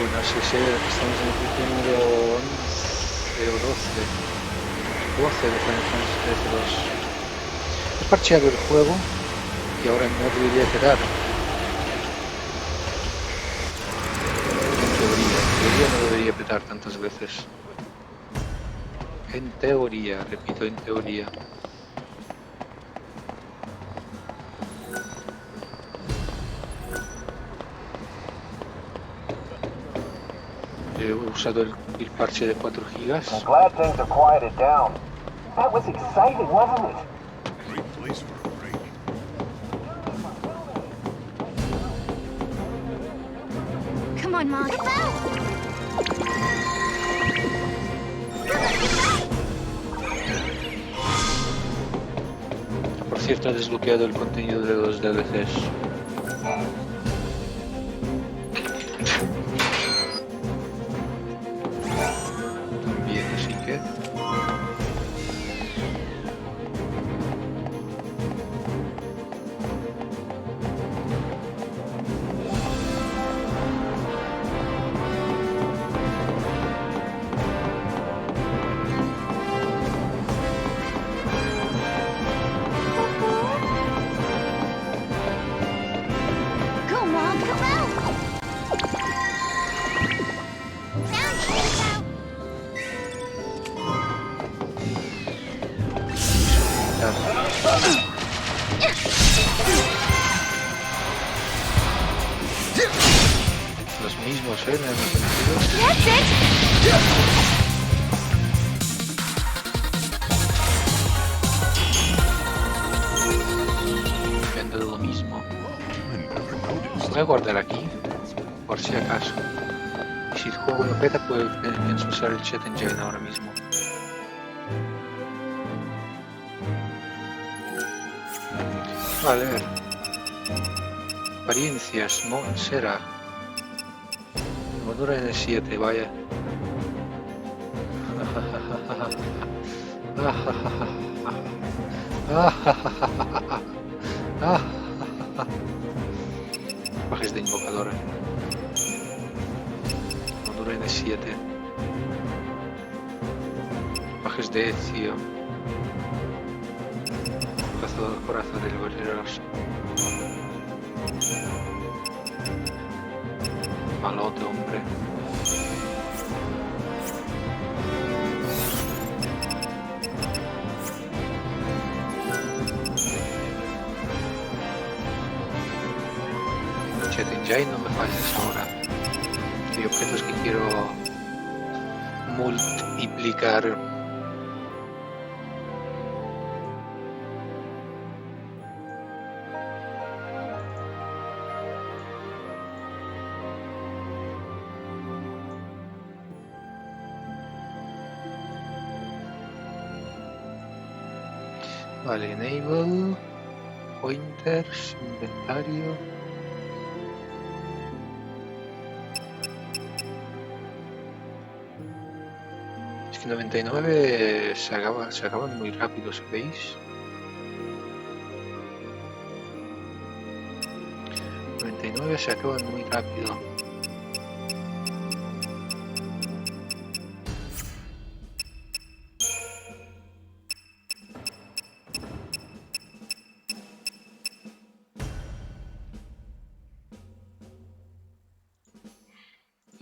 Bueno, sí, estamos en el episodio número 11 o 12. 12 de Final Fantasy XIII-2. He parcheado el juego y ahora no debería quedar. En teoría no debería petar tantas veces. En teoría, repito, en teoría. He usado el parche de 4 gigas. I'm glad things are quieted down. That was exciting, wasn't it? Great place for a break. Come on, Mom. Por cierto, he desbloqueado el contenido de los DLCs. También, así que... Go, Mom. Come out. Down here. Los mismos, me han parecido. That's it. Depende de lo mismo. I never noticed. Voy a guardar aquí, por si acaso. Y si el juego no peta, pues pienso usar el XIII-2 ahora mismo. Vale, a ver. Apariencias, no, será. Armadura en el 7, vaya. Bajes de invocadora. Armadura en el 7. Bajes de Ezio. Coraza del Guerreros. Malote, hombre. XIII, no me falles ahora. Hay objetos que quiero multiplicar. Vale, enable, pointers, inventario. Es que 99 se acaban muy rápido, ¿sabéis? 99 se acaban muy rápido.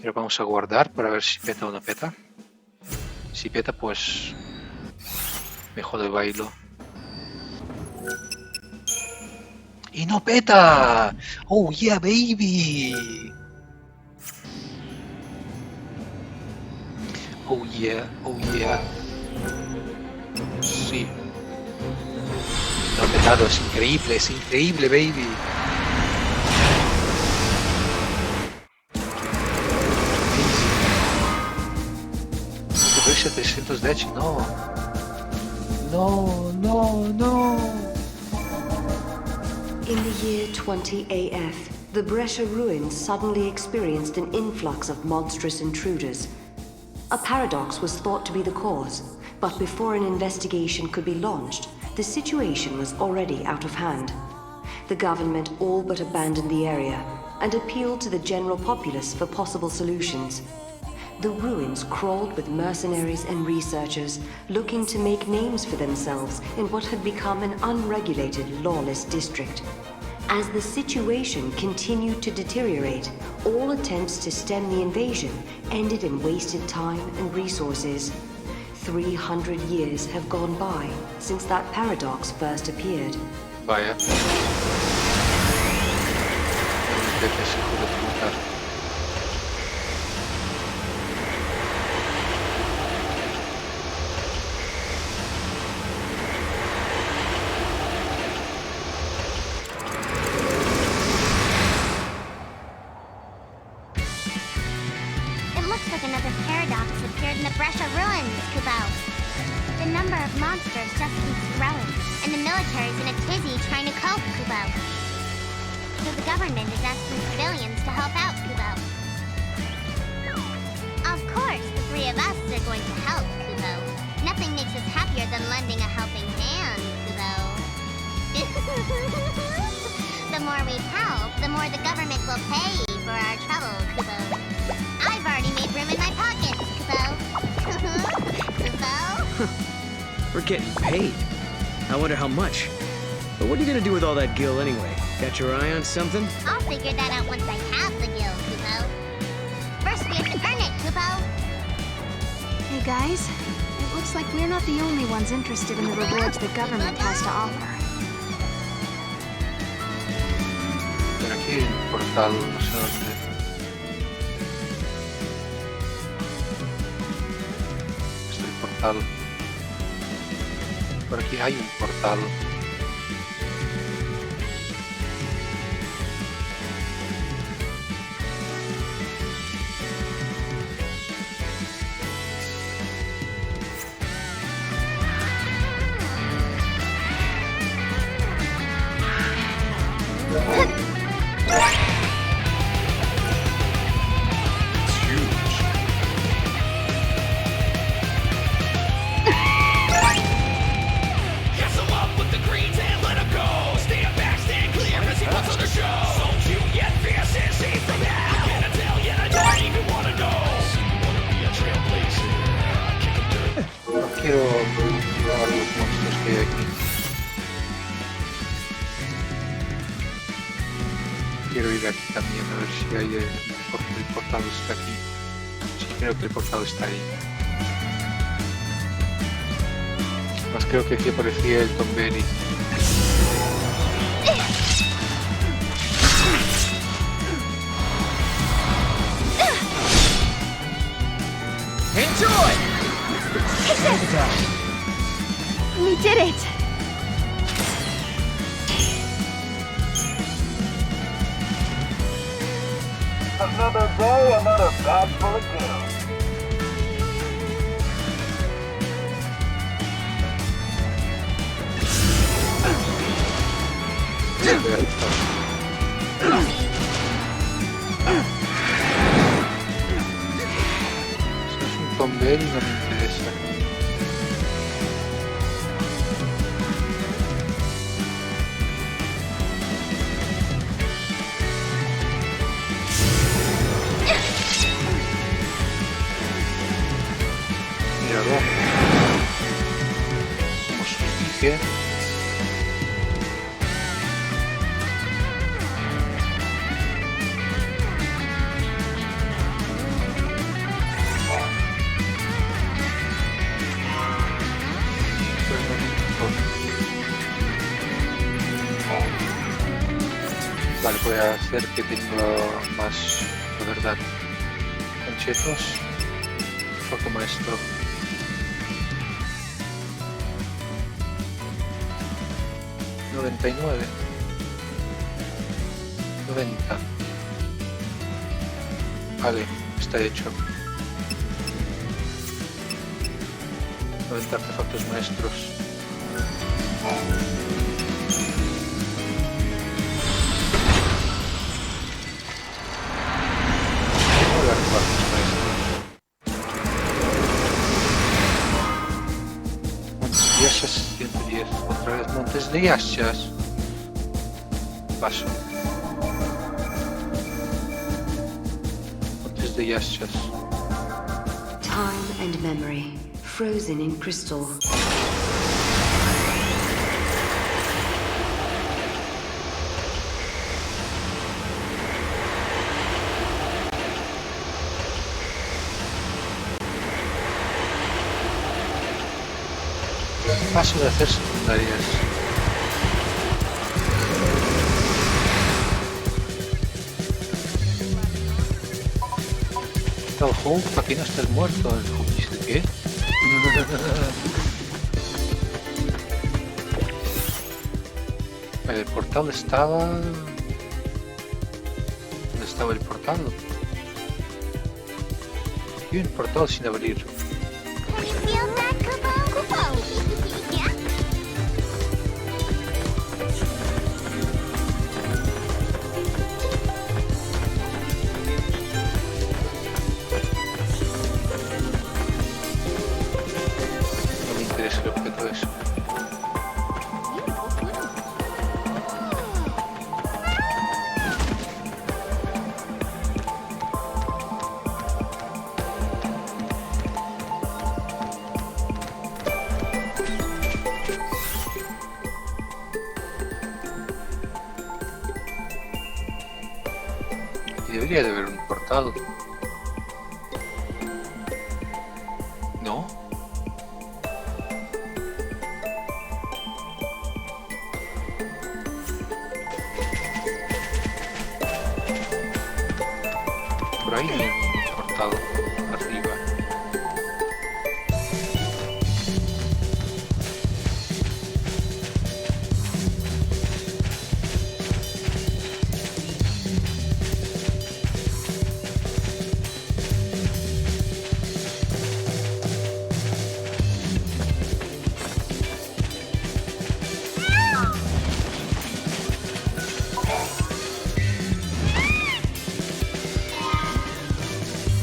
Pero vamos a guardar para ver si peta o no peta. Si peta, pues me jodo el bailo. ¡Y no peta! ¡Oh yeah, baby! ¡Oh yeah, oh yeah! Sí. No ha petado, es increíble, baby. Ese 300 de H, no. In the year 20 AF, the Brescia ruins suddenly experienced an influx of monstrous intruders. A paradox was thought to be the cause, but before an investigation could be launched, the situation was already out of hand. The government all but abandoned the area, and appealed to the general populace for possible solutions. The ruins crawled with mercenaries and researchers looking to make names for themselves in what had become an unregulated, lawless district. As the situation continued to deteriorate, all attempts to stem the invasion ended in wasted time and resources. 300 years have gone by since that paradox first appeared. Vaya. Qué hijo de puta. It looks like another paradox appeared in the Brescia ruins, Kubo. The number of monsters just keeps growing, and the military's in a tizzy trying to cope, Kubo. So the government is asking civilians to help out, Kubo. Of course, the three of us are going to help, Kubo. Nothing makes us happier than lending a helping hand, Kubo. The more we help, the more the government will pay for our trouble, Kubo. I've already made room in my pockets, Kubo. Kubo? We're getting paid. I wonder how much. But what are you gonna do with all that gil anyway? Got your eye on something? I'll figure that out once I have the gil, Kubo. First we have to earn it, Kubo. Hey guys, it looks like we're not the only ones interested in the rewards the government has to offer. Por aquí hay un portal, no sé dónde. Es el portal. Por aquí hay un portal. It's huge. Hustle up with the greens and let 'em go. Stand back, stand clear as he puts on the show. So you get fierce and see from hell. I'm gonna tell you, I don't even wanna know. So you wanna be a trailblazer? Kick 'em dirt. No quiero probar los monstruos que hay aquí. Quiero ir aquí también a ver si hay el portal está aquí. Sí, creo que el portal está ahí. Más creo que aquí aparecía el Tom Berry. Enjoy! We did it! Another day, another bag full of gil. Si es un Tom Berry no me interesa. Míralo. Como os dije. Vale, voy a hacer que tengo más, de verdad, conchetos. Foco maestro. $99. 90. Vale, está hecho. 90 artefactos maestros. Hola, artefactos maestros. Montes de Yashas 110. Otra vez Montes de Yashas. Paso. de Yashas. Time and memory, frozen in crystal. Paso de hacer secundarias. El Hulk, aquí no estás muerto. El Hulk dice, ¿qué? El portal estaba... ¿Dónde estaba el portal? Y un portal sin abrir. Can you feel that, Kubo? Kubo! Yeah? No me interesa el objeto de eso. Y debería de haber un portal. ¿No? Por ahí hay un portal arriba.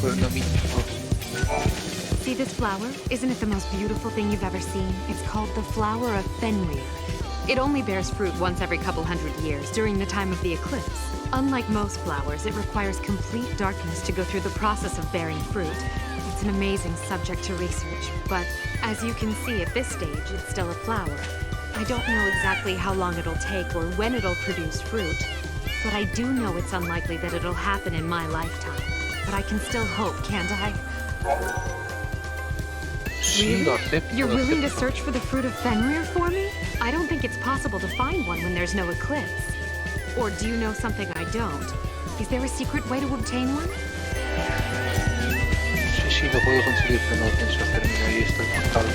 Pero no mismo. See this flower? Isn't it the most beautiful thing you've ever seen? It's called the flower of Fenrir. It only bears fruit once every couple hundred years, during the time of the eclipse. Unlike most flowers, it requires complete darkness to go through the process of bearing fruit. It's an amazing subject to research, but as you can see at this stage, it's still a flower. I don't know exactly how long it'll take or when it'll produce fruit, but I do know it's unlikely that it'll happen in my lifetime. But I can still hope, can't I? Sí, lo acepto. You're lo willing to acepto. search for the fruit of Fenrir for me? I don't think it's possible to find one when there's no eclipse. Or do you know something I don't? Is there a secret way to obtain one? Sí, sí, lo puedo conseguir, pero no pienso hacer. Mira, ahí está el portal.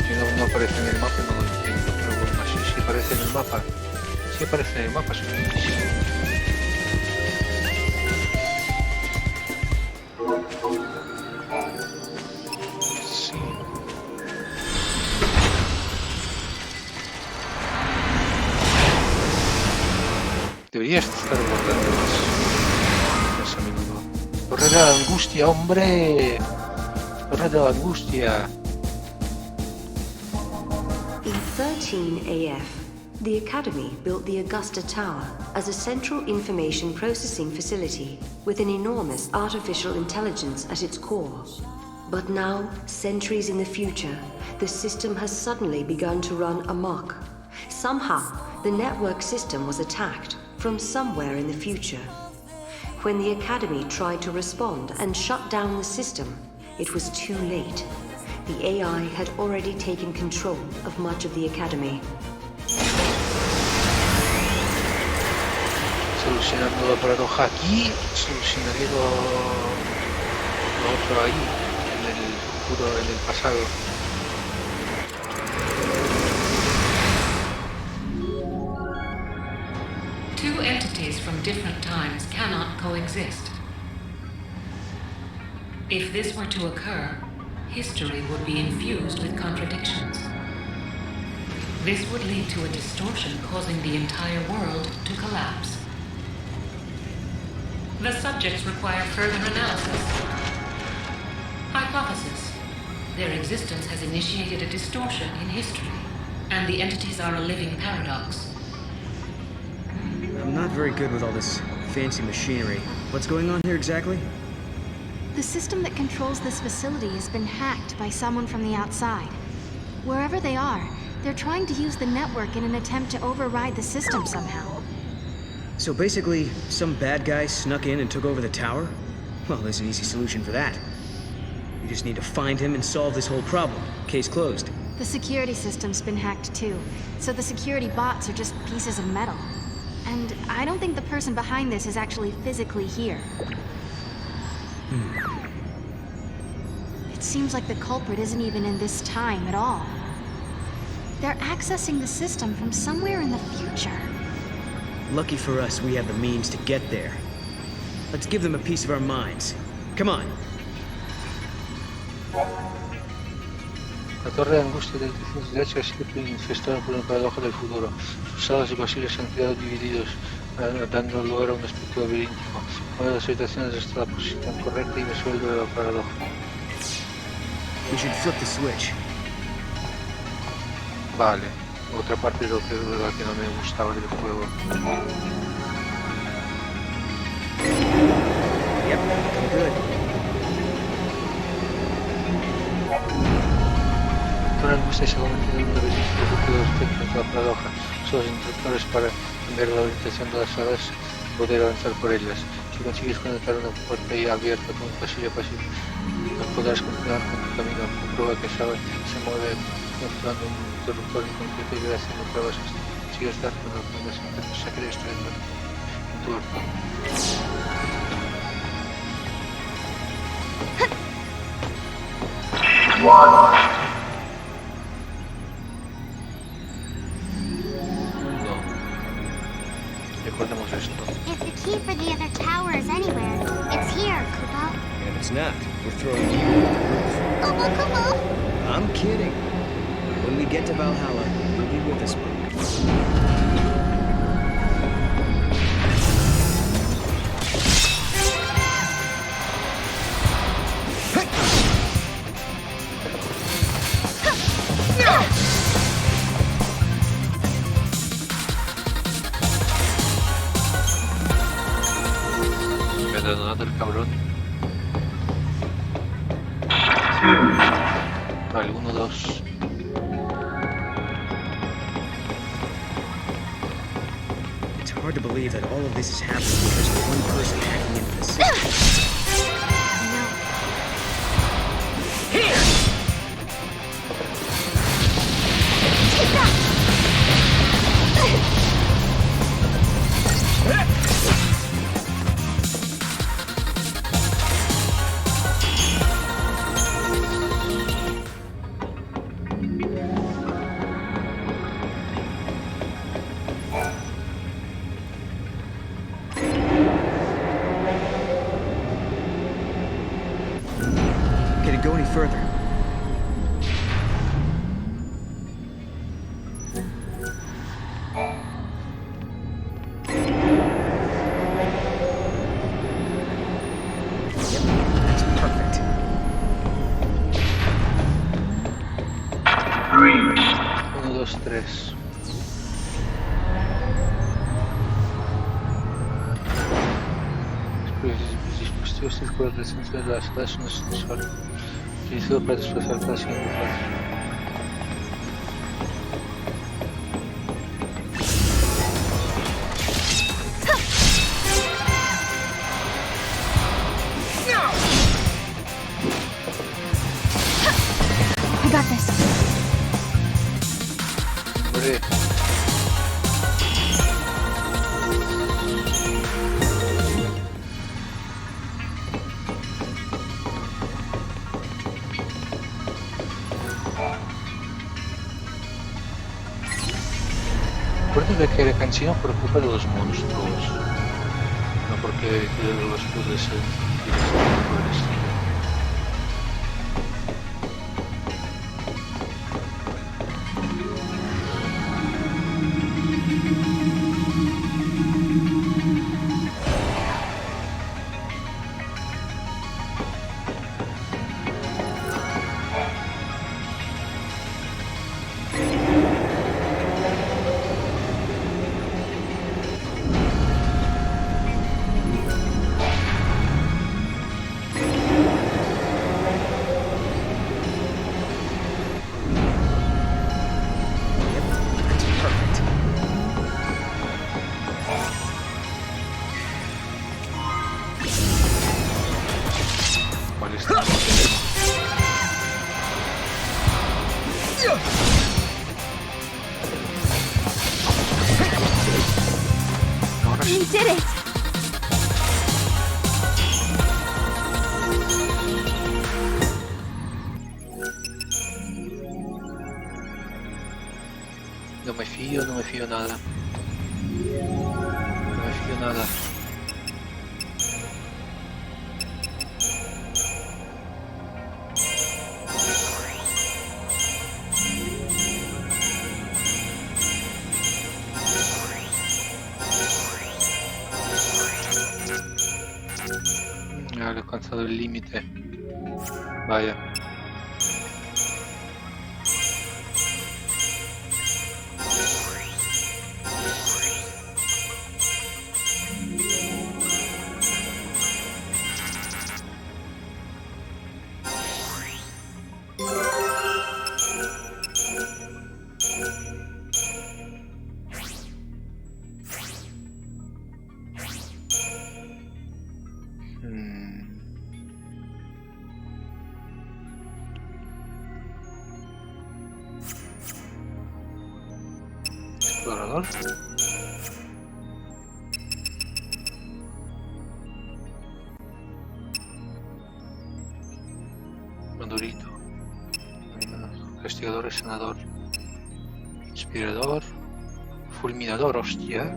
Si no aparece en el mapa, no lo entiendo. Pero bueno, sí aparece en el mapa. Sí aparece en el mapa, es muchísimo. Sí. Deberías estar guardando más a menudo. ¡Corre la angustia, hombre! ¡Corre la angustia! In 13 AF, the Academy built the Augusta Tower as a central information processing facility with an enormous artificial intelligence at its core. But now, centuries in the future, the system has suddenly begun to run amok. Somehow, the network system was attacked from somewhere in the future. When the Academy tried to respond and shut down the system, it was too late. The AI had already taken control of much of the Academy. Solucionando la paradoja aquí, solucionaría lo otro ahí, en el futuro, en el pasado. Two entities from different times cannot coexist. If this were to occur, history would be infused with contradictions. This would lead to a distortion causing the entire world to collapse. The subjects require further analysis. Hypothesis. Their existence has initiated a distortion in history, and the entities are a living paradox. very good with all this fancy machinery. What's going on here exactly? The system that controls this facility has been hacked by someone from the outside. Wherever they are, they're trying to use the network in an attempt to override the system somehow. So basically, some bad guy snuck in and took over the tower? Well, there's an easy solution for that. You just need to find him and solve this whole problem. Case closed. The security system's been hacked too, so the security bots are just pieces of metal. And I don't think the person behind this is actually physically here. It seems like the culprit isn't even in this time at all. They're accessing the system from somewhere in the future. Lucky for us, we have the means to get there. Let's give them a piece of our minds. Come on. La torre de angustia del XIII ha sido infestada por una paradoja del futuro. Sus salas y pasillos se han quedado divididos, dando lugar a un aspecto laberíntico. Una de las habitaciones está en la posición correcta y resuelve la paradoja. We should flip the switch. Vale, otra parte de la que no me gustaba del juego. Yep, looking good. Toda la angustia se ha convertido en un laberíntico porque los efectos de la paradoja son los interruptores para cambiar la orientación de las salas y poder avanzar por ellas. Si consigues conectar una puerta ya abierta con un pasillo pasivo, no podrás continuar con tu camino. Comprueba que esa se mueve controlando un interruptor en concreto y irás haciendo pruebas hasta que consigas dar con la combinación que se quiere extraer en tu arco. Recordemos esto. If the key for the other tower is anywhere, it's here, Kubo. And if it's not, we're throwing you off the roof. Kubo, Kubo! I'm kidding. When we get to Valhalla, you'll be with us, Monk. Perdonado el cabrón. Vale, 1, 2. It's hard to believe that all of this is happening because of one person hacking into the system. Can it go any further? Yep, that's perfect. 1, 2, 3. Dispositivos circulares del centro de la sala es un ascensor utilizado para desplazarte a la siguiente fase. I got this. Hombre. Recuerdo que la canción preocupa de los monstruos, no porque los puzzles sean difíciles por el estilo. esto. Ahora You sí. did it! No me fío nada. No me fío nada. He alcanzado el límite. Vaya. Explorador. Madurito. Investigador y senador. Inspirador. Fulminador, hostia.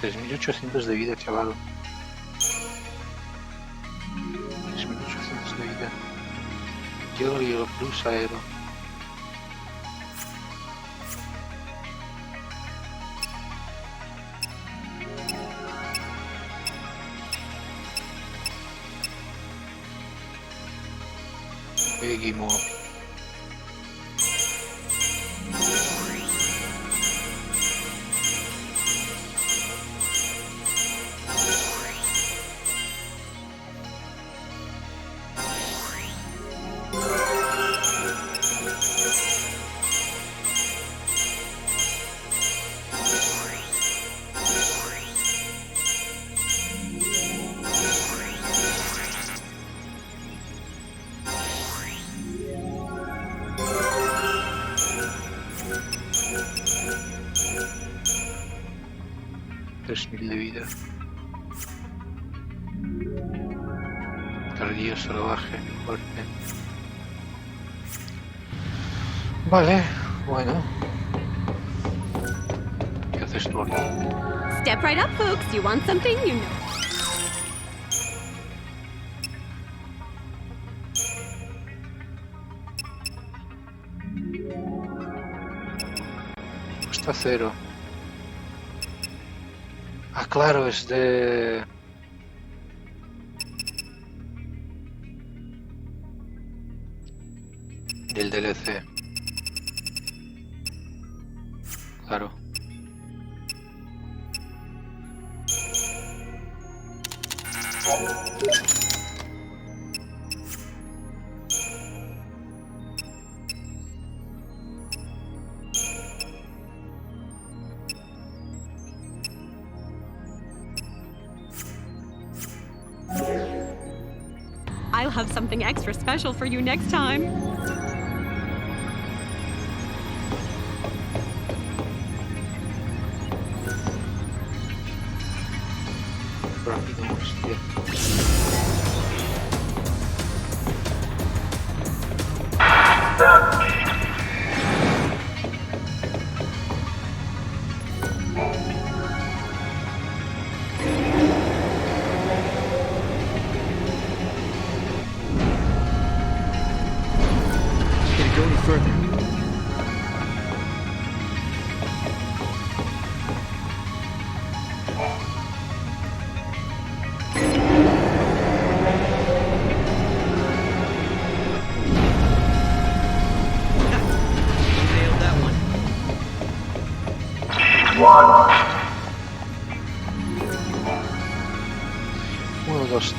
$3.800 de vida, chaval. 3.800 de vida. Hielo plus aero. Seguimos. $3.000 de vida. Tardío salvaje, fuerte. Vale, bueno. ¿Qué haces tú aquí? Step right up, folks. You want something? You know. Está cero. Ah, claro, es de... del DLC. Claro. I'll have something extra special for you next time. Rápido, hostia. Can it go any further?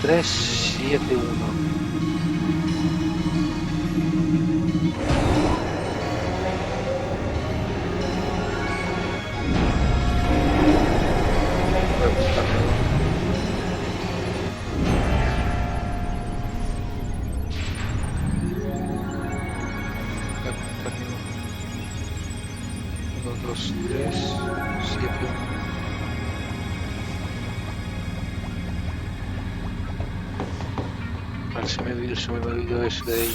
3-7-1. Voy a buscarlo. Voy a apuntarlo. 1, 2, 3, 7, 1. Vale, se me ha olvidado ese de ahí.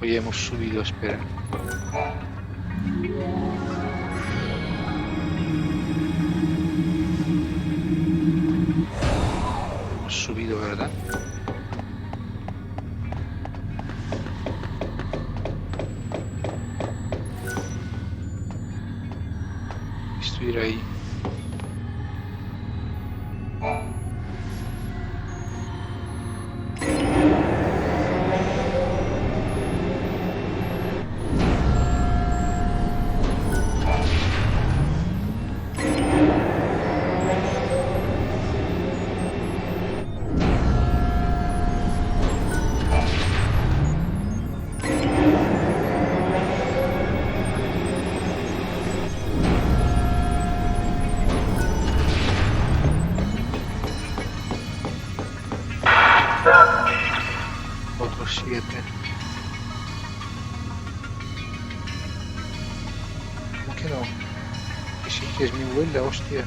Oye, hemos subido, espera. Hemos subido, ¿verdad? Estuviera ahí. Otros 7. ¿Cómo que no? Que sí que es mi abuela, hostia.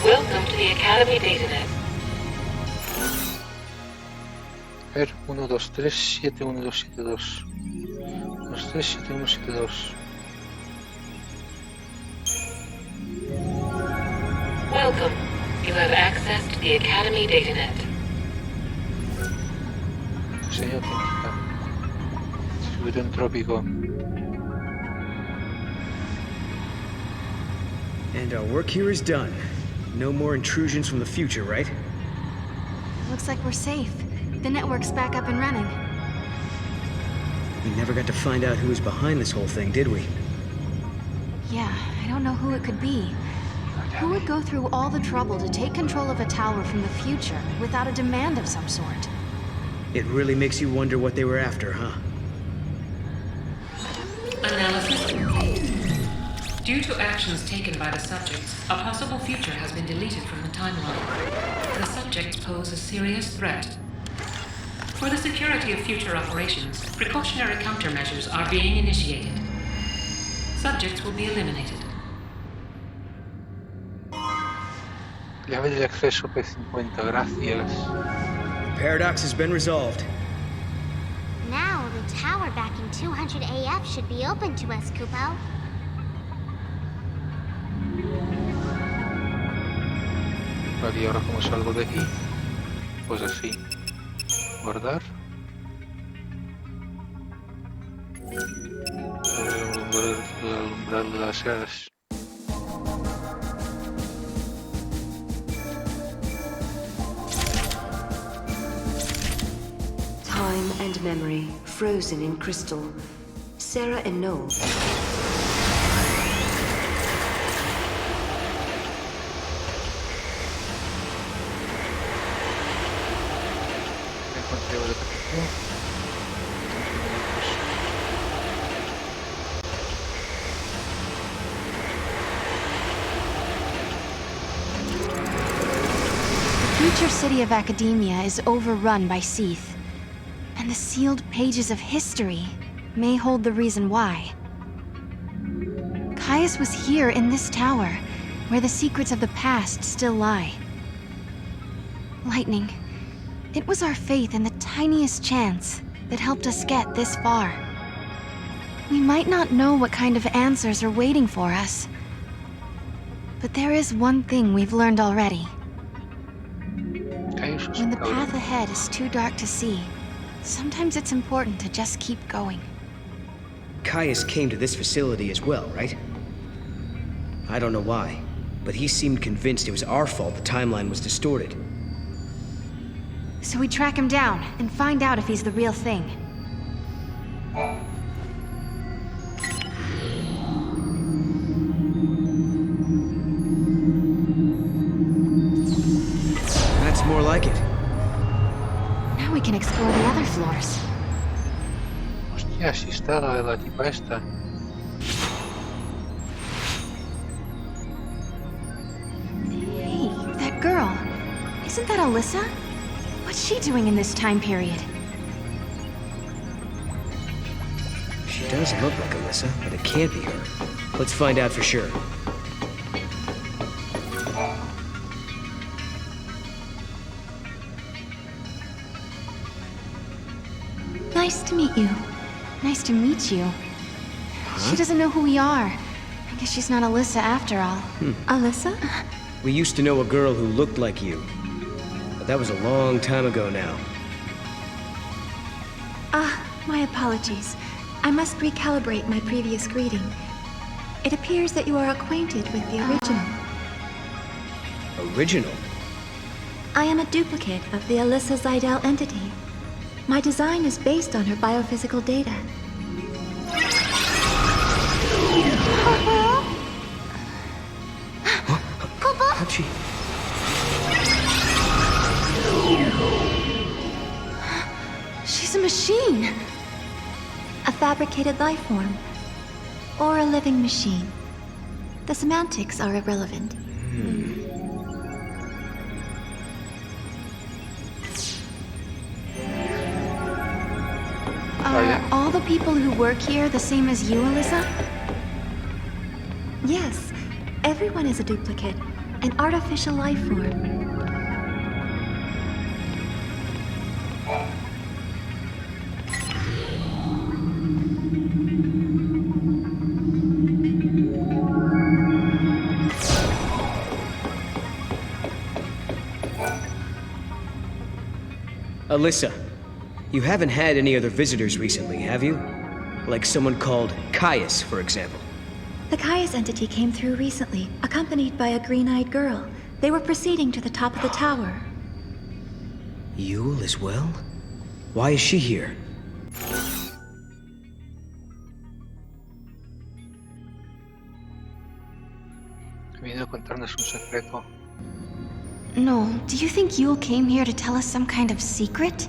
Welcome to the Academy DataNet. A ver, 1, 2, 3, 7, 1, 2, 7, 2. 1, 2, 3, 7, 1, 7, 2. Welcome. You have access to the Academy DataNet. Diseño auténtica. Distribuido entrópico. And our work here is done. No more intrusions from the future, right? Looks like we're safe. The network's back up and running. We never got to find out who was behind this whole thing, did we? Yeah, I don't know who it could be. Who would go through all the trouble to take control of a tower from the future without a demand of some sort? It really makes you wonder what they were after, huh? Analysis complete. Due to actions taken by the subjects, a possible future has been deleted from the timeline. The subjects pose a serious threat. For the security of future operations, precautionary countermeasures are being initiated. Subjects will be eliminated. Llave de acceso P50, gracias. The paradox has been resolved. Now, the tower back in 200 AF should be open to us, Kupo. Vale, y ahora cómo salgo de aquí. Pues así. Guardar. Alumbrar las áreas. Time and memory, frozen in crystal. Sarah and Noel. cuánto llevo de capítulo. 'Cause the future city of academia is overrun by Seath. And the sealed pages of history may hold the reason why. Caius was here in this tower, where the secrets of the past still lie. Lightning, it was our faith in the tiniest chance that helped us get this far. We might not know what kind of answers are waiting for us, but there is one thing we've learned already. When the path ahead is too dark to see, sometimes it's important to just keep going. Caius came to this facility as well, right? I don't know why, but he seemed convinced it was our fault the timeline was distorted. So we track him down and find out if he's the real thing. That's more like it. Now we can explore the other floors. Hostia, sí está la tipa esta. Hey, that girl. Isn't that Alyssa? What's she doing in this time period? She does look like Alyssa, but it can't be her. Let's find out for sure. Nice to meet you. Nice to meet you. She doesn't know who we are. I guess she's not Alyssa after all. Alyssa? We used to know a girl who looked like you. But that was a long time ago now. My apologies. I must recalibrate my previous greeting. It appears that you are acquainted with the original. Original? I am a duplicate of the Alyssa Zidell entity. My design is based on her biophysical data. How'd she... She's a machine! A fabricated life form. Or a living machine. The semantics are irrelevant. Are all the people who work here the same as you, Alyssa? Yes, everyone is a duplicate, an artificial life form. Alyssa, you haven't had any other visitors recently, have you? Like someone called Caius, for example. The Caius entity came through recently, accompanied by a green-eyed girl. They were proceeding to the top of the tower. Yule as well? Why is she here? Ha venido a contarnos un secreto. No, do you think Yule came here to tell us some kind of secret?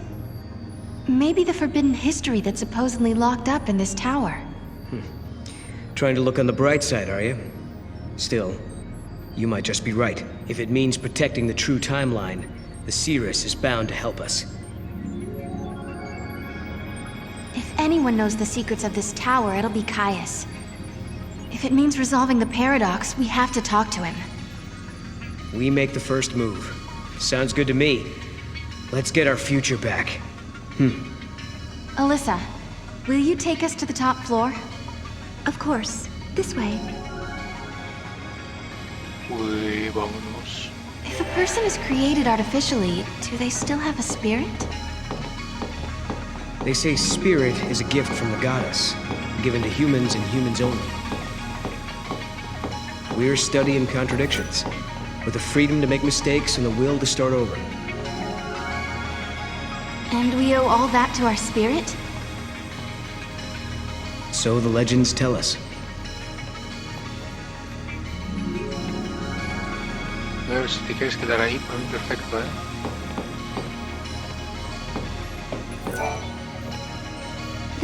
Maybe the forbidden history that's supposedly locked up in this tower. Trying to look on the bright side, are you? Still, you might just be right. If it means protecting the true timeline, the Cirrus is bound to help us. If anyone knows the secrets of this tower, it'll be Caius. If it means resolving the paradox, we have to talk to him. We make the first move. Sounds good to me. Let's get our future back. Alyssa, will you take us to the top floor? Of course. This way. Uy, vámonos. If a person is created artificially, do they still have a spirit? They say spirit is a gift from the goddess, given to humans and humans only. We're studying contradictions, with the freedom to make mistakes and the will to start over. And we owe all that to our spirit? So the legends tell us. A ver si te quieres quedar ahí, por mí perfecto, ¿eh?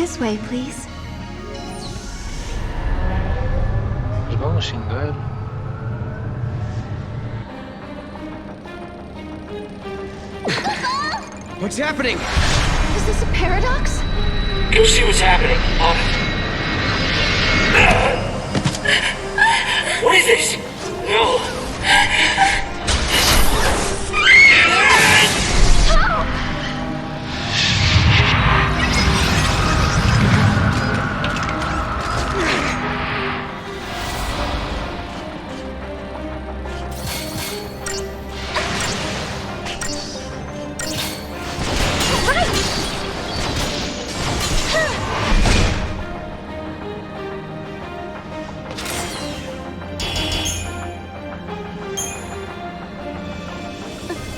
This way, please. Pues vamos sin ver. What's happening? Is this a paradox? Go see what's happening. On it. What is this? No.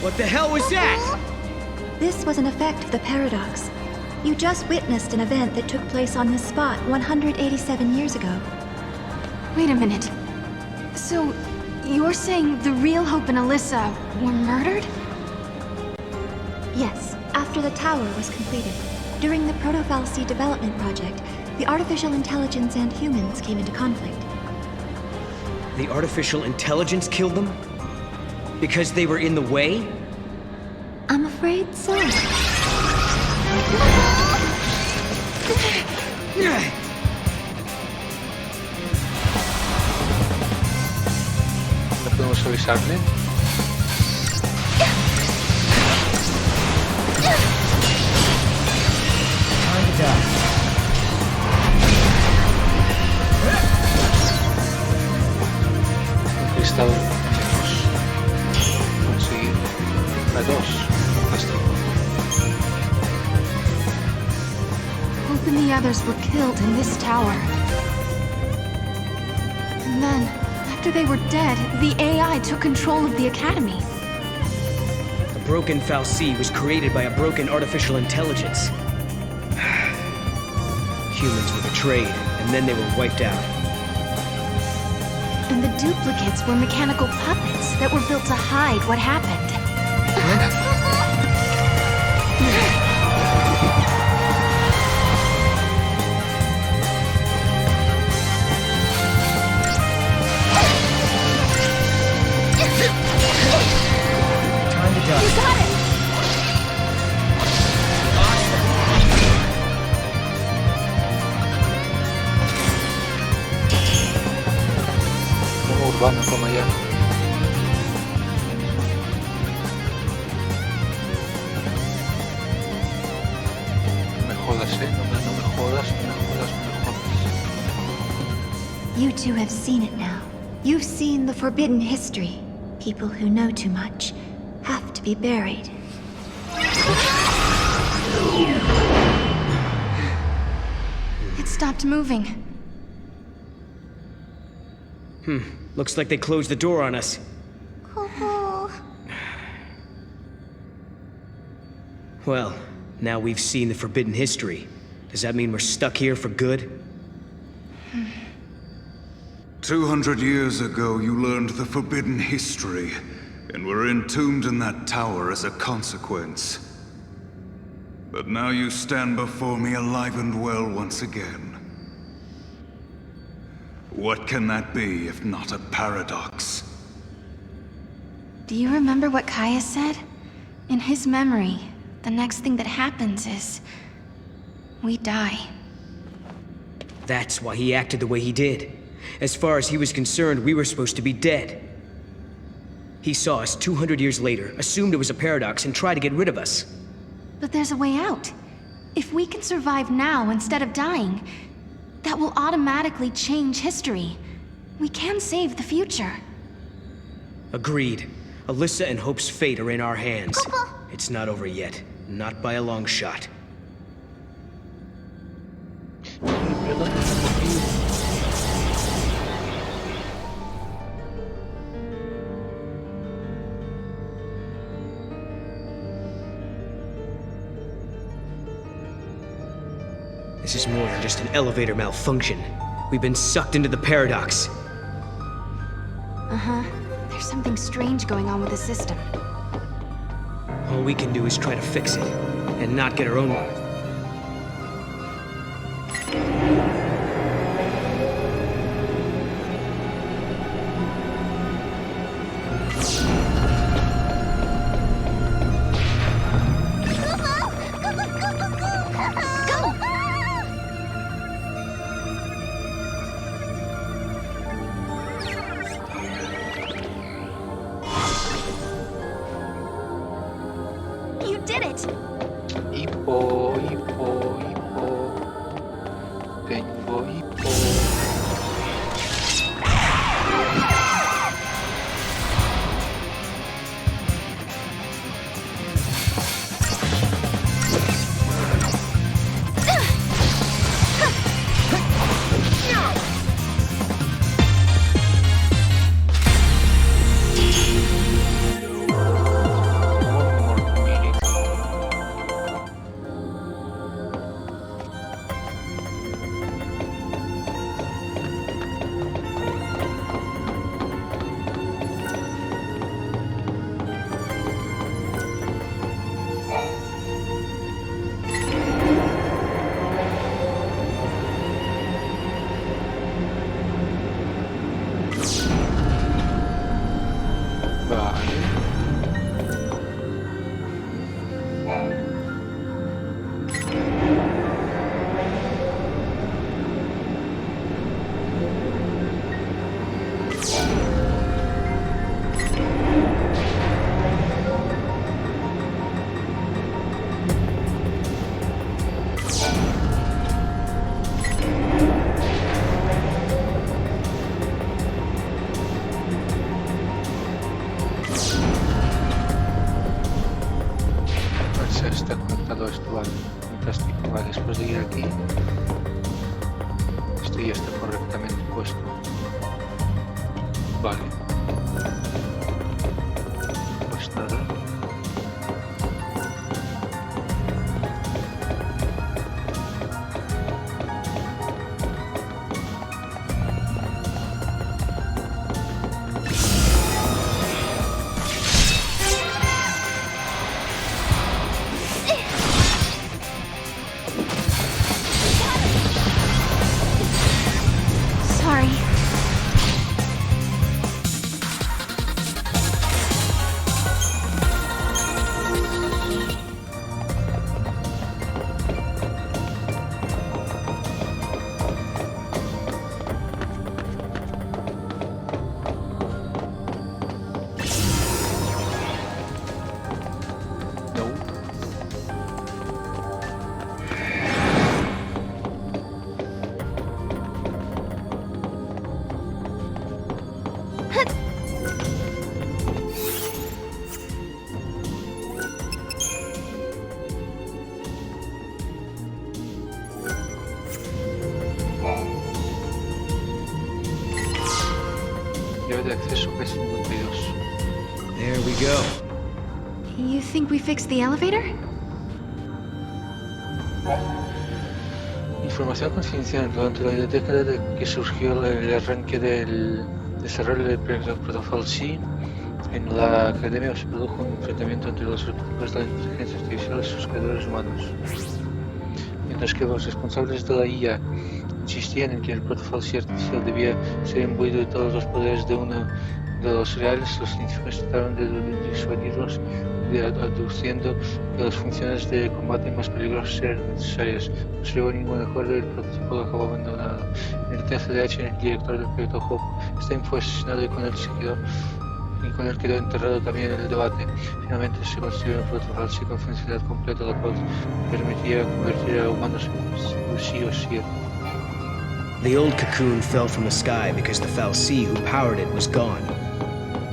What the hell was that? This was an effect of the paradox. You just witnessed an event that took place on this spot 187 years ago. Wait a minute. So, you're saying the real Hope and Alyssa were murdered? Yes, after the tower was completed. During the Proto-Fal'Cie development project, the artificial intelligence and humans came into conflict. The artificial intelligence killed them? Because they were in the way? I'm afraid so. ¿No podemos avisarle? Un cristal conseguir a dos. Fantástico. Hope and the others were killed in this tower. And then, after they were dead, the AI took control of the Academy. The broken Fal'Cie was created by a broken artificial intelligence. Humans were betrayed, and then they were wiped out. And the duplicates were mechanical puppets that were built to hide what happened. Time to die. You got it! Como urbano, toma ya. No me jodas, no me jodas, no me jodas, no me jodas. You two have seen it now. You've seen the forbidden history. People who know too much have to be buried. It stopped moving. Looks like they closed the door on us. Well, now we've seen the forbidden history. Does that mean we're stuck here for good? 200 years ago, you learned the forbidden history, and were entombed in that tower as a consequence. But now you stand before me alive and well once again. What can that be if not a paradox? Do you remember what Kaya said? In his memory, the next thing that happens is... we die. That's why he acted the way he did. As far as he was concerned, we were supposed to be dead. He saw us 200 years later, assumed it was a paradox, and tried to get rid of us. But there's a way out. If we can survive now instead of dying, that will automatically change history. We can save the future. Agreed. Alyssa and Hope's fate are in our hands. It's not over yet. Not by a long shot. This is more than just an elevator malfunction. We've been sucked into the paradox. Uh-huh. There's something strange going on with the system. All we can do is try to fix it, and not get our own... did it! Hipo, hipo, hipo. Tengo hipo. Está conectado esto, vale. Fantástico, vale. Después de ir aquí, esto ya está correctamente puesto. Vale. Pues nada. Sorry. Llave de acceso P52. There we go. You think we fixed the elevator? Información confidencial. Durante la década de que surgió el arranque del desarrollo del proyecto Protocol C, en la academia se produjo un enfrentamiento entre los ejecutivos de la inteligencia artificial y sus creadores humanos. Mientras que los responsables de la IA insistían en que el protocolo C artificial debía ser imbuido de todos los poderes de uno de los reales, los científicos trataron de disuadirlos, aduciendo que las funciones de combate más peligrosas eran necesarias. No se llegó a ningún acuerdo y el prototipo acabó abandonado. En el TCDH, el director del proyecto Hope, Stein fue asesinado y con él quedó enterrado también en el debate. Finalmente se construyó un protocolo C con funcionalidad completa, la cual permitía convertir a humanos en sí o sí. The old cocoon fell from the sky because the fal'Cie who powered it was gone.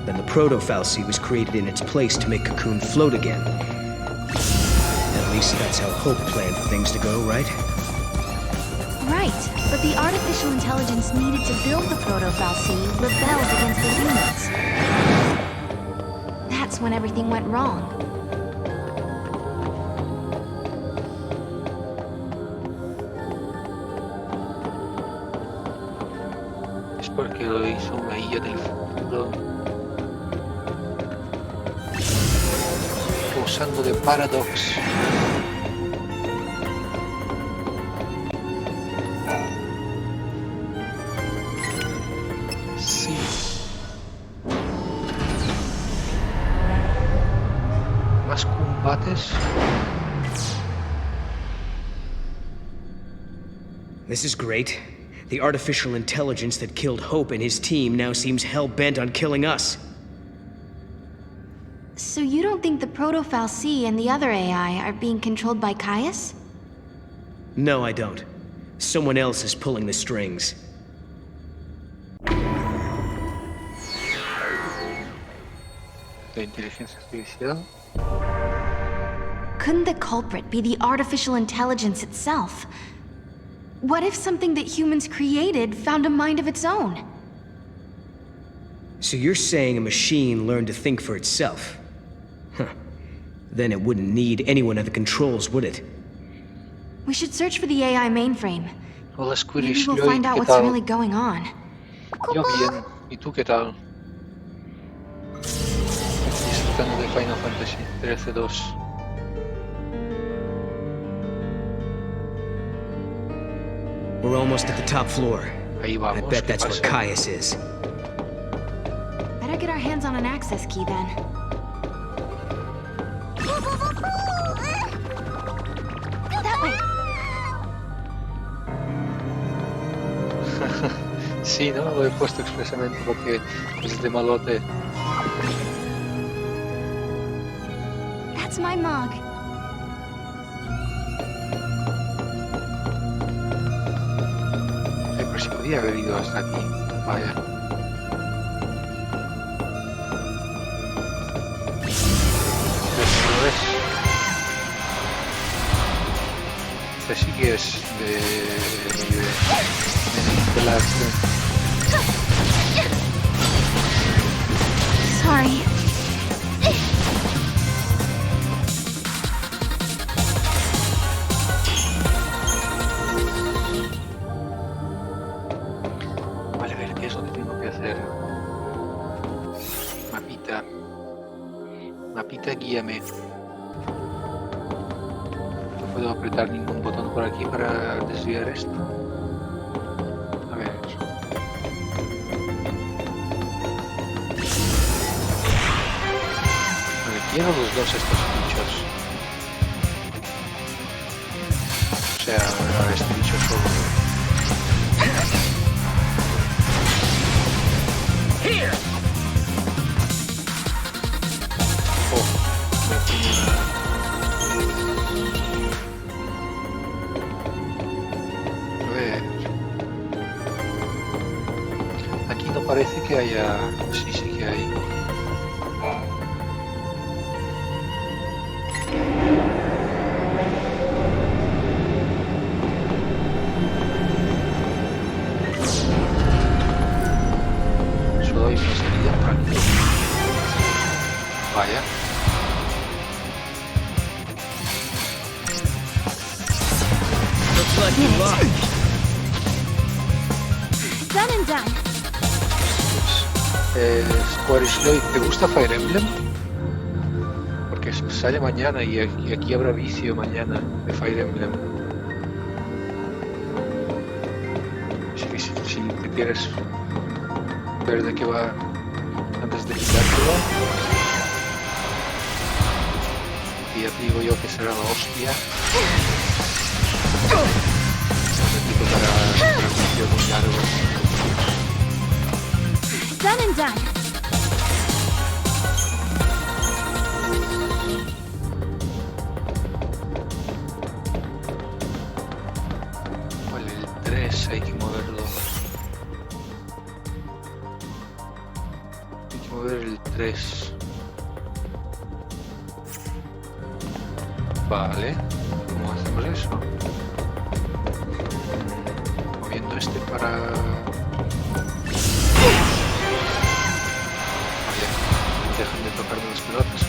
Then the proto-fal'Cie was created in its place to make Cocoon float again. At least that's how Hope planned for things to go, right? Right, but the artificial intelligence needed to build the proto-fal'Cie rebelled against the humans. That's when everything went wrong. Es porque lo hizo una IA del futuro usando de Paradox. Sí. Más combates. This is great. The artificial intelligence that killed Hope and his team now seems hell-bent on killing us. So you don't think the Proto-Fal'Cie and the other AI are being controlled by Caius? No, I don't. Someone else is pulling the strings. De inteligencia artificial. Couldn't the culprit be the artificial intelligence itself? What if something that humans created found a mind of its own? So you're saying a machine learned to think for itself? Huh. Then it wouldn't need anyone at the controls, would it? We should search for the AI mainframe. Hola, Maybe Squirish. we'll Yo, find out ¿qué what's tal? really going on. Yo bien. ¿Y tú qué tal? Disfrutando de Final Fantasy XIII-2. We're almost at the top floor. Ahí I vamos. bet ¿Qué that's where pasa? Caius is. Better get our hands on an access key then. That way. Sí, ¿no? Lo he puesto expresamente porque es de malote. That's my mug. Ay, pero si podía haber ido hasta aquí. Vaya. Este no es. Este sí que es de la acción. Sorry. Vale, a ver, ¿qué es lo que tengo que hacer? Mapita. Mapita, guíame. No puedo apretar ningún botón por aquí para desviar esto. A ver. Vale, quiero los dos estos bichos. O sea, a este bicho solo. Here! Oh, me tenía... A ver... Aquí no parece que haya... Sí, sí que hay. Solo hay una salida por aquí. Vaya. Looks like you lost. Done and done. Squarish Lloyd, ¿te gusta Fire Emblem? Porque sale mañana y aquí habrá vicio mañana de Fire Emblem. Si te quieres ver de qué va antes de quitártelo. Y ya te digo yo que será la hostia. Necesito para un vicio muy largo. Done and done. Vale, el 3 hay que moverlo. Hay que mover el 3. Vale, ¿cómo hacemos eso? Moviendo este para... Vale, no dejan de tocarme las pelotas,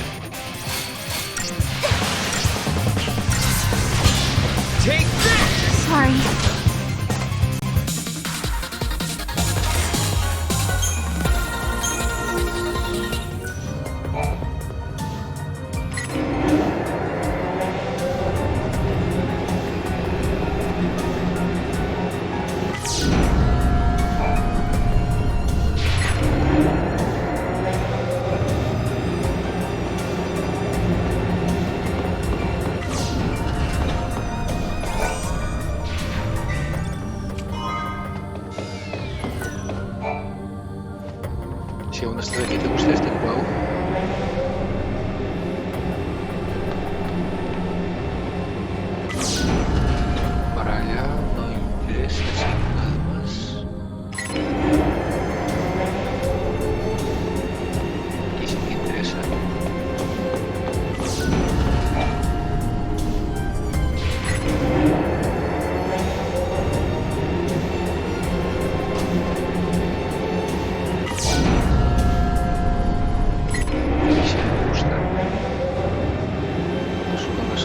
Take this! Sorry. Si aún hasta aquí te gusta este juego,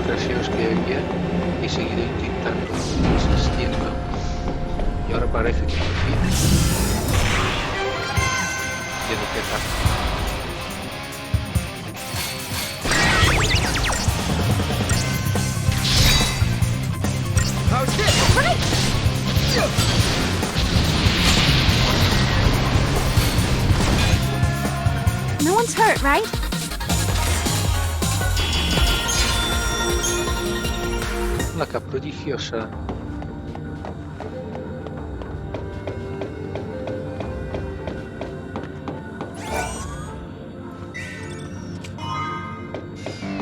desgraciados que había y he seguido intentando, insistiendo. Y ahora parece que por fin tiene que dar. No one's hurt, right? La che prodigiosa.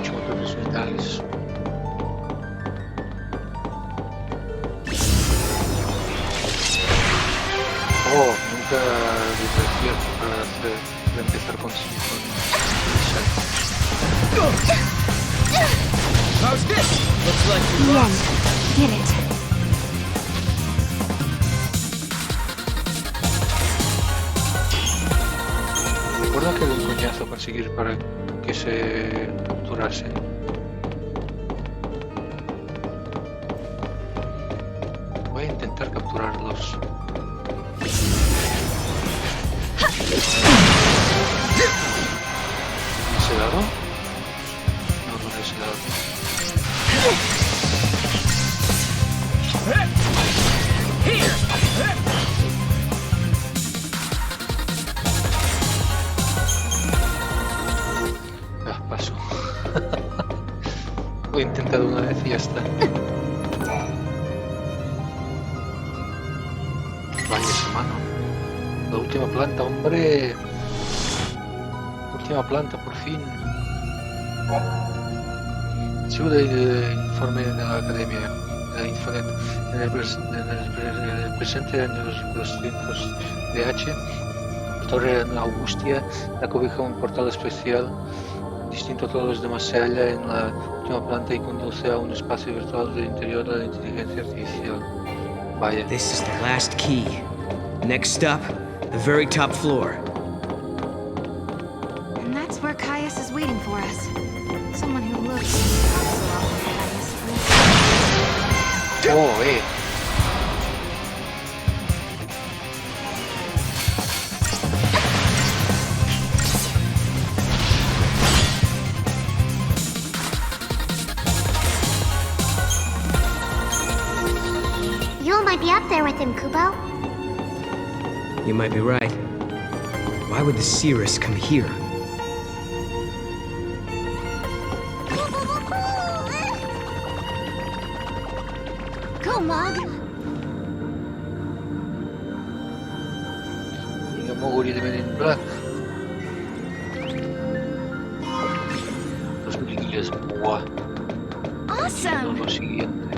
Todos os medalhas. Oh, nunca divertido para empezar con How's this? Looks like we The lost. end. Get it. Recuerda que era un coñazo conseguir para que se capturasen. Voy a intentar capturarlos. ¿Ese dado? No, no ese dado. Ah, paso. Lo he intentado una vez y ya está. Vaya mano. La última planta, hombre. Última planta, por fin. Sigo del informe de la academia, de la Infonet. En el presente año 200 DH, la torre Augustia acobija un portal especial distinto a todos los demás. Se halla en la última planta y conduce a un espacio virtual del interior de la inteligencia artificial. Vaya. This is the last key. Next stop, the very top floor. And that's where Caius is waiting for us. Someone who looks so like Caius. Oh, You might be up there with him, Kubo. You might be right. Why would the Cirrus come here? Go, Mog. Yung moguri de Men in Black. Los brillos, buah. Awesome! Lo siguiente.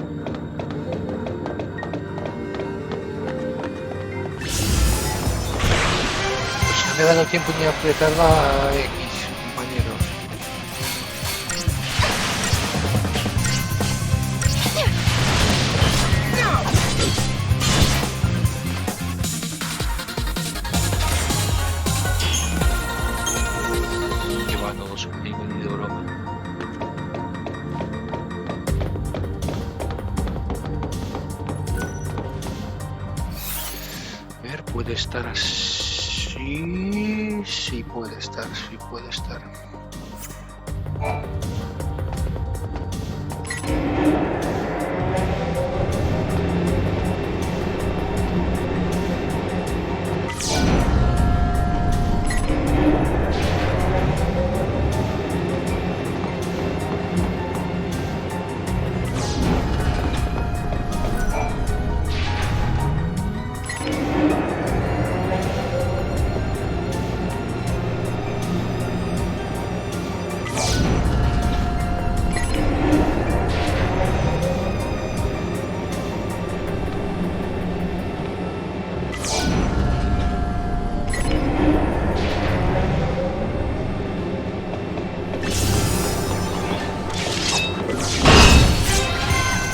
Pues no me ha dado tiempo ni a apretar la X, compañeros. Llevándolos conmigo ni de broma. A ver, puede estar así. Sí puede estar, sí puede estar.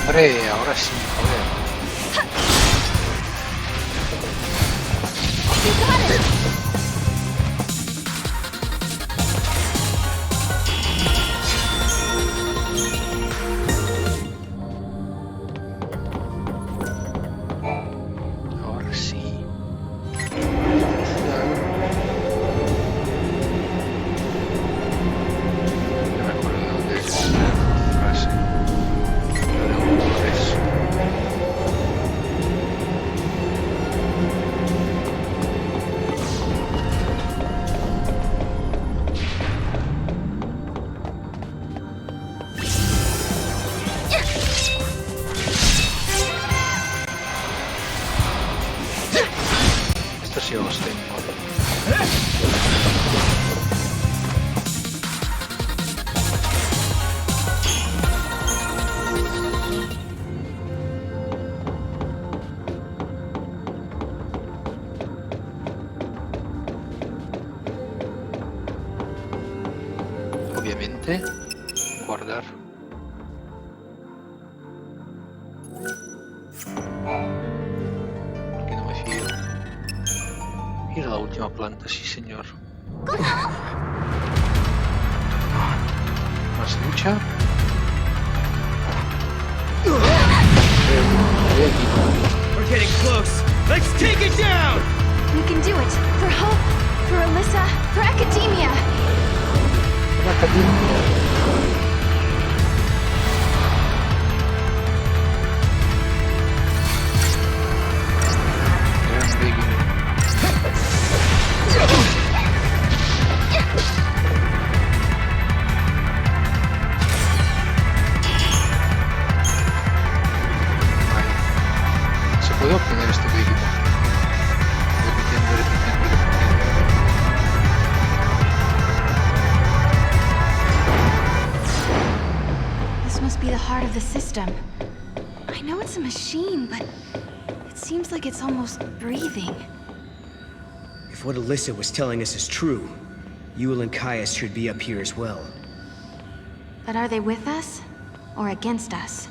Hombre, ahora sí, joder. You got it! guardar. Porque no me fío. Ir a la última planta, sí señor. Más lucha. We're getting close. Let's take it down! We can do it. For Hope, for Alyssa, for Academia. La academia. Gran baby. Vale. Se puede obtener este baby. Repitiendo. This must be the heart of the system. I know it's a machine, but it seems like it's almost breathing. If what Alyssa was telling us is true, Yule and Caius should be up here as well. But are they with us? Or against us?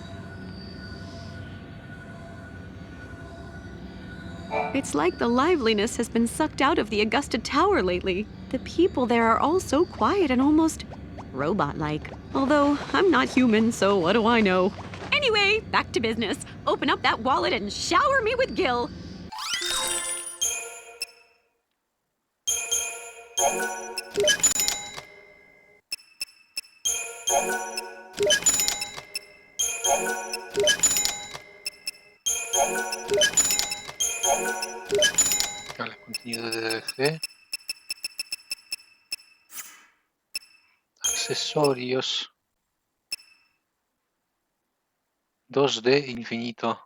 It's like the liveliness has been sucked out of the Augusta Tower lately. The people there are all so quiet and almost robot-like. Although, I'm not human, so what do I know? Anyway, back to business. Open up that wallet and shower me with Gil. Vale, contenido de DLC. Accesorios. 2D infinito.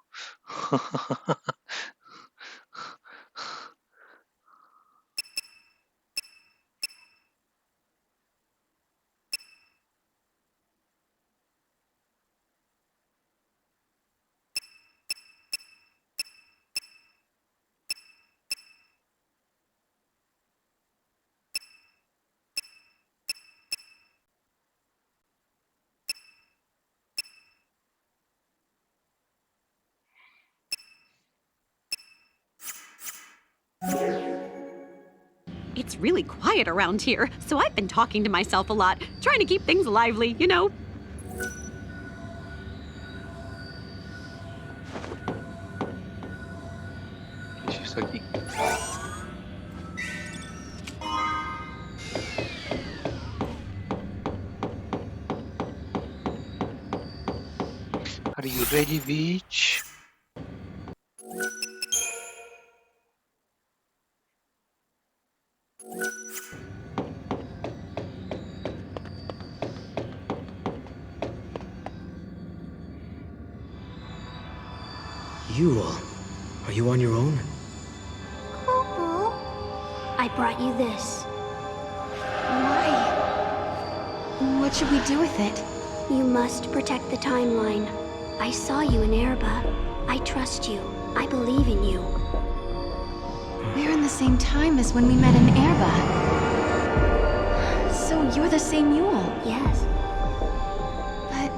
It's really quiet around here, so I've been talking to myself a lot, trying to keep things lively, you know? ¿Qué es esto aquí? Are you ready, bitch? Yule, are you on your own? I brought you this. Why? What should we do with it? You must protect the timeline. I saw you in Erba. I trust you. I believe in you. We're in the same time as when we met in Erba. So you're the same Yule. Yes. But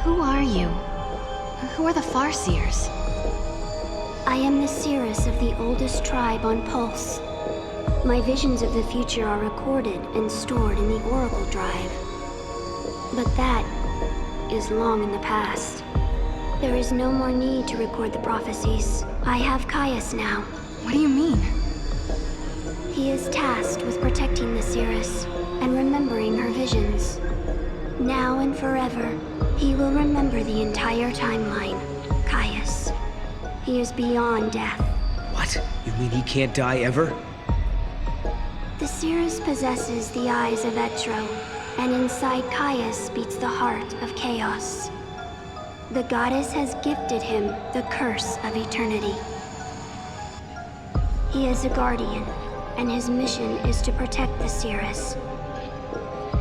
who are you? Who are the Farseers? I am the Cirrus of the oldest tribe on Pulse. My visions of the future are recorded and stored in the Oracle Drive. But that is long in the past. There is no more need to record the prophecies. I have Caius now. What do you mean? He is tasked with protecting the Cirrus and remembering her visions. Now and forever, he will remember the entire timeline. Caius. He is beyond death. What? You mean he can't die ever? The Cirrus possesses the eyes of Etro, and inside Caius beats the heart of chaos. The goddess has gifted him the curse of eternity. He is a guardian, and his mission is to protect the Cirrus.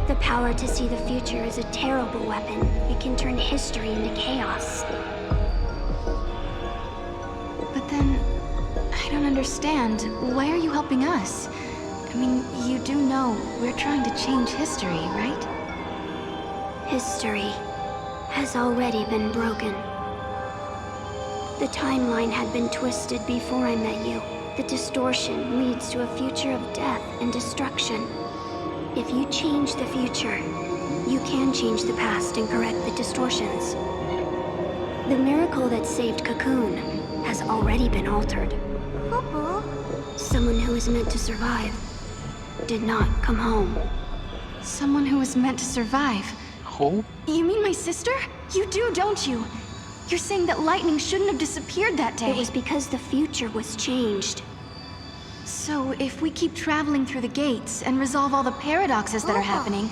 The power to see the future is a terrible weapon. It can turn history into chaos. But then, I don't understand. Why are you helping us? I mean, you do know we're trying to change history, right? History has already been broken. The timeline had been twisted before I met you. The distortion leads to a future of death and destruction. If you change the future, you can change the past and correct the distortions. The miracle that saved Cocoon has already been altered. Someone who was meant to survive did not come home. Someone who was meant to survive. Who? You mean my sister? You do, don't you? You're saying that lightning shouldn't have disappeared that day. It was because the future was changed. So if we keep traveling through the gates and resolve all the paradoxes that are happening...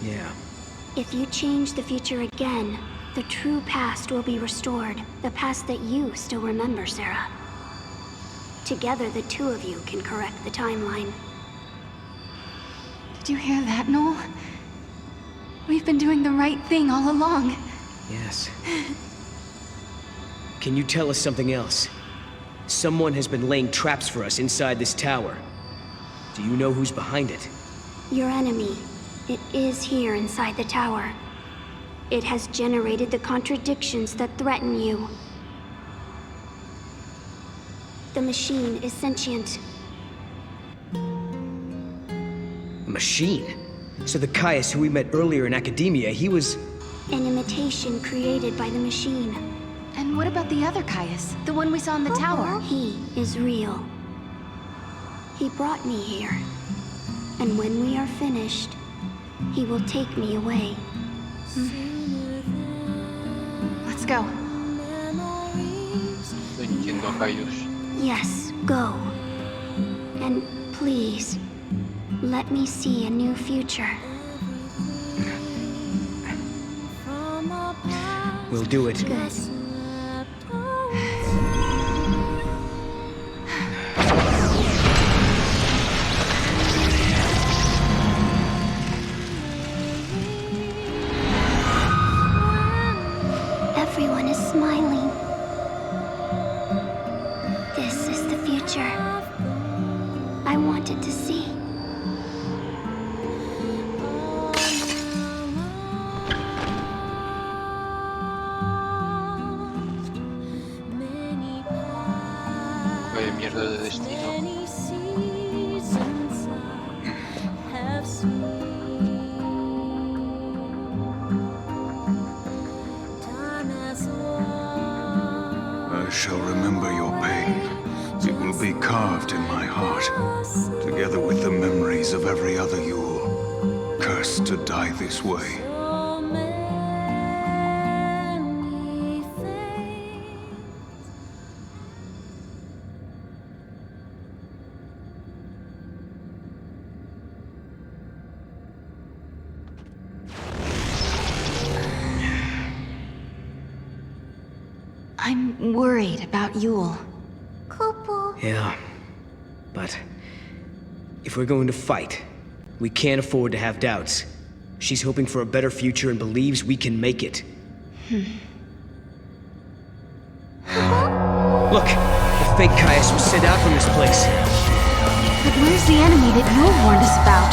Yeah. If you change the future again, the true past will be restored. The past that you still remember, Sarah. Together, the two of you can correct the timeline. Did you hear that, Noel? We've been doing the right thing all along. Yes. Can you tell us something else? Someone has been laying traps for us inside this tower. Do you know who's behind it? Your enemy. It is here inside the tower. It has generated the contradictions that threaten you. The machine is sentient. A machine? So the Caius who we met earlier in academia, he was... An imitation created by the machine. And what about the other Caius? The one we saw in the tower? He is real. He brought me here. And when we are finished, he will take me away. Let's go. No entiendo a Caius. Yes, go. And please, let me see a new future. We'll do it. Good. Everyone is smiling. This is the future I wanted to see. Vaya mierda de destino. I shall remember your pain. It will be carved in my heart, together with the memories of every other Yule, cursed to die this way. I'm worried about Yule. Yeah. But... if we're going to fight, we can't afford to have doubts. She's hoping for a better future and believes we can make it. Look! The fake Caius was sent out from this place. But where's the enemy that Yule warned us about?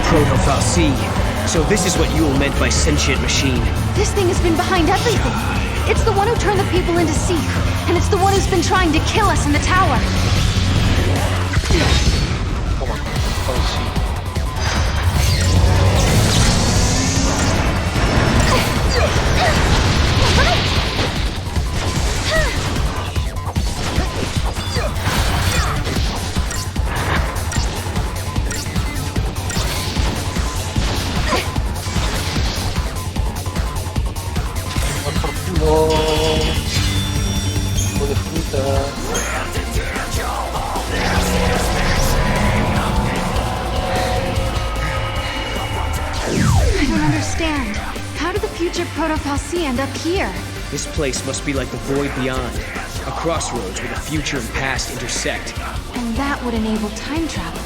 Proto-Fal'Cie. So this is what Yule meant by sentient machine. This thing has been behind everything. It's the one who turned the people into Seek, and it's the one who's been trying to kill us in the tower. Toma, Fal'Cie. Hijo de fruta. I don't understand. How did the future Proto-Fal'Cie end up here? This place must be like the void beyond. A crossroads where the future and past intersect. And that would enable time travel.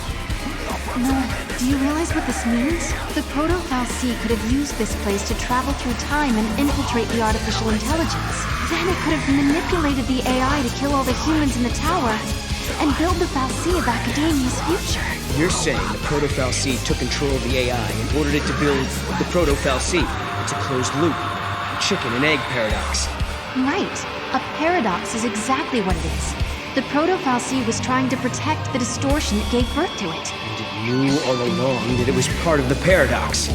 No, do you realize what this means? The Proto-Fal'Cie could have used this place to travel through time and infiltrate the artificial intelligence. Then it could have manipulated the AI to kill all the humans in the tower and build the Fal'Cie of Academia's future. You're saying the Proto-Fal'Cie took control of the AI and ordered it to build the Proto-Fal'Cie. It's a closed loop, a chicken and egg paradox. Right. A paradox is exactly what it is. The Proto-Fal'Cie was trying to protect the distortion that gave birth to it. And it knew all along that it was part of the paradox.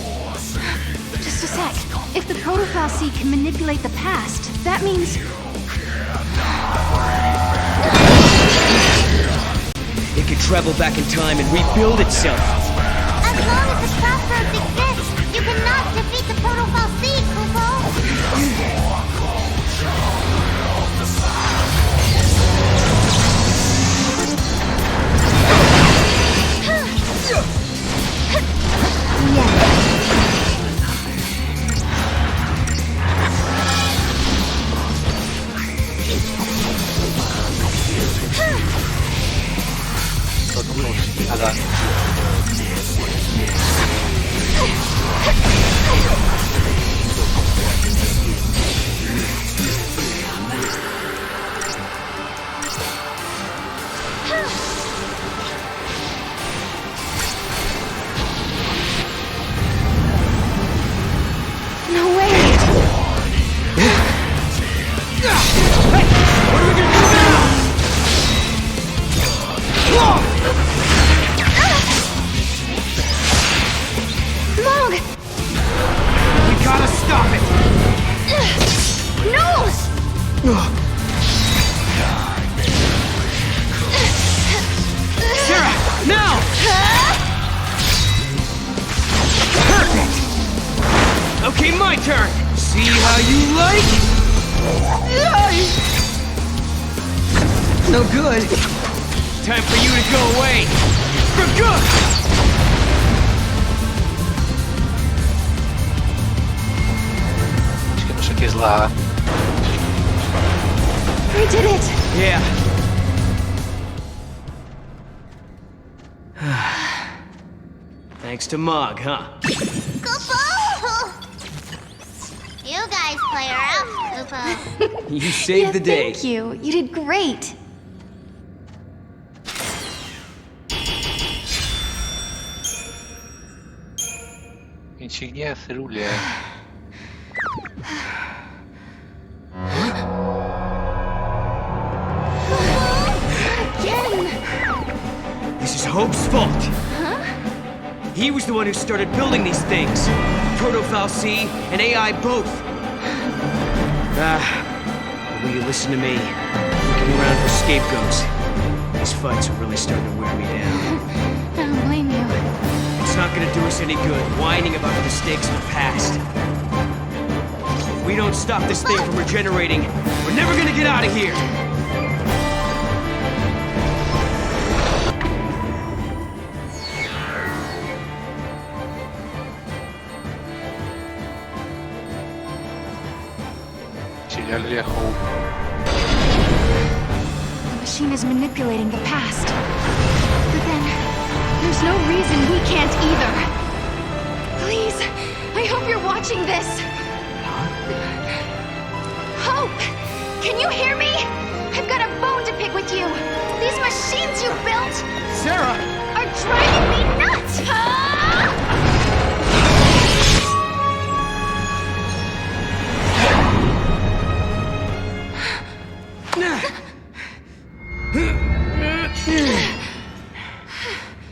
Just a sec. If the Proto-Fal'Cie can manipulate the past, that means... It could travel back in time and rebuild itself. As long as the crossroads exist, you cannot defeat the Proto-Fal'Cie, Kupo! Okay, my turn! See how you like? No good. Time for you to go away. For good! Acho que não sei o que é lá. We did it! Yeah. Thanks to Mog, huh? Kupo! You guys play rough, Kupo. You saved the day. Thank you. You did great. Insignia cerulear. This is Hope's fault. Huh? He was the one who started building these things. Proto-Fal'Cie and AI both. Will you listen to me? Looking around for scapegoats. These fights are really starting to wear me down. I don't blame you. It's not gonna do us any good whining about the mistakes of the past. If we don't stop this thing from regenerating, we're never gonna get out of here! Auxiliarle a Hope. The machine is manipulating the past. But then, there's no reason we can't either. Please, I hope you're watching this. Hope! Can you hear me? I've got a bone to pick with you. These machines you built... Sarah! ...are driving me nuts!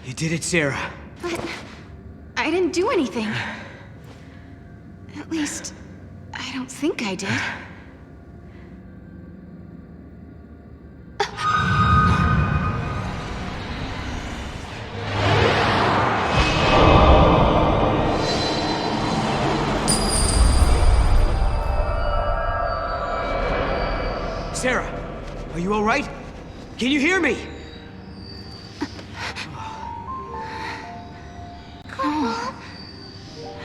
You did it, Sarah. But I didn't do anything. At least, I don't think I did. Sarah, are you all right? Can you hear me? Oh,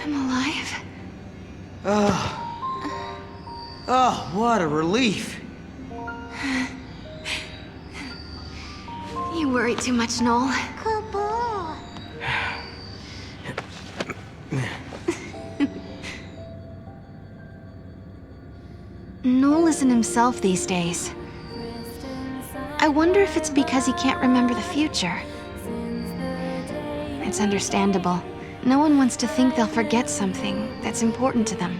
I'm alive. Oh, what a relief. You worry too much, Noel. Kupo. frozen himself these days. I wonder if it's because he can't remember the future. It's understandable. No one wants to think they'll forget something that's important to them.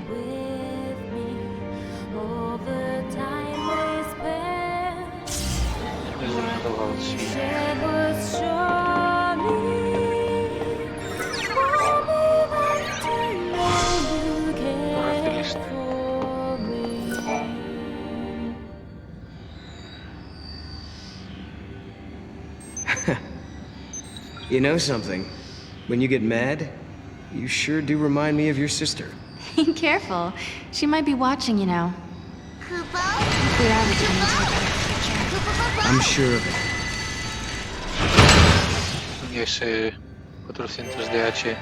You know something? When you get mad, you sure do remind me of your sister. Careful. She might be watching, you know. Kupo? We are returning to a better future. I'm sure of it. Ese 400 de H.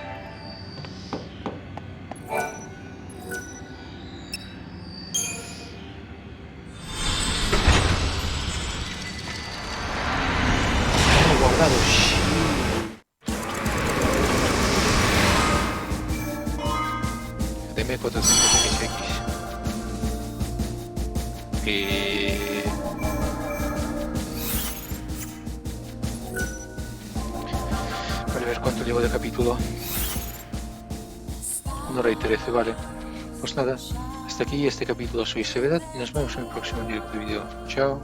Guardados. DM 400X. Vale, a ver cuánto llevo de capítulo. 1 hora y 13, vale. Pues nada, hasta aquí este capítulo. Soy Sevedat y nos vemos en el próximo directo de vídeo. Chao.